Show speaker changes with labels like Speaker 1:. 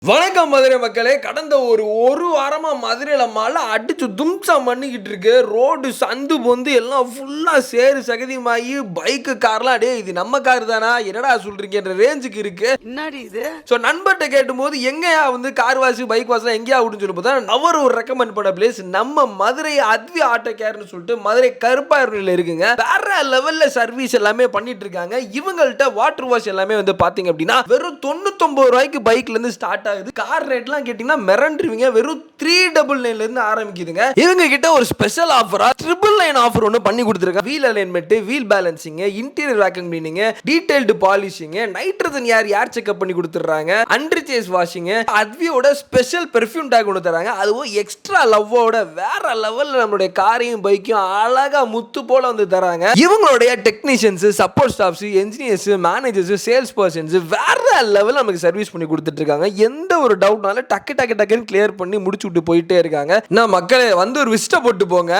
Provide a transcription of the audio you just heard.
Speaker 1: வணக்கம் மதுரை மக்களே. கடந்த ஒரு வாரமா மதுரையில மழை அடிச்சு தும்சம் பண்ணிக்கிட்டு இருக்கு. ரோடு சந்து பொந்து எல்லாம் ஃபுல்லா சேறு சகதியுமாயி பைக்கு கார்லாம் டேய் இது நம்ம கார் தானா என்னடா சொல்றீங்கன்ற ரேஞ்சுக்கு இருக்கு.
Speaker 2: என்னடி இது?
Speaker 1: ஸோ நண்பர்கிட்ட கேட்டும்போது எங்கயா வந்து கார் வாசி பைக் வாசலாம் எங்கேயா அப்படின்னு சொல்லி பார்த்தா அவர் ஒரு ரெக்கமெண்ட் பண்ண பிளேஸ் நம்ம மதுரை அத்வி ஆட்டோ கேர்னு சொல்லிட்டு மதுரை கருப்பாயூர்ல இருக்குங்க. வேற லெவல்ல சர்வீஸ் எல்லாமே பண்ணிட்டு இருக்காங்க. இவங்கள்ட்ட வாட்டர் வாஷ் எல்லாமே வந்து பாத்தீங்க அப்படின்னா வெறும் 99 ரூபாய்க்கு பைக்ல இருந்து ஸ்டார்ட் ஆகுது. கார் ரேட்லாம் கேட்டீங்கன்னா மிரண்டுருவீங்க. வெறும் 399 இருந்து ஆரம்பிக்குதுங்க. இவங்க கிட்ட ஒரு ஸ்பெஷல் ஆஃபரா 999 ஆஃபர் ஒன்று பண்ணி கொடுத்துருக்காங்க. Wheel alignment, wheel balancing, interior vacuum cleaning, detailed polishing, nitrogen air checkup பண்ணி கொடுத்துறாங்க, அன்ரிச்சேஸ் வாஷிங், அத்வியோட ஸ்பெஷல் பெர்ஃப்யூம் டேக் ஒன்று தராங்க. அதுவும் எக்ஸ்ட்ரா லவ்வோட வேற லெவல்ல நம்மளுடைய காரையும் பைக்கையும் அழகா முத்து போல வந்து தராங்க. இவங்களுடைய technicians, support staffs, engineers, managers, sales persons வேற லெவல்ல நமக்கு சர்வீஸ் பண்ணி கொடுத்துட்டு இருக்காங்க. எந்த ஒரு டவுட்னால டக்குன்னு கிளியர் பண்ணி முடிச்சு விட்டு போயிட்டே இருக்காங்க. நான் மக்களே வந்து ஒரு விசிட்ட போட்டு போங்க.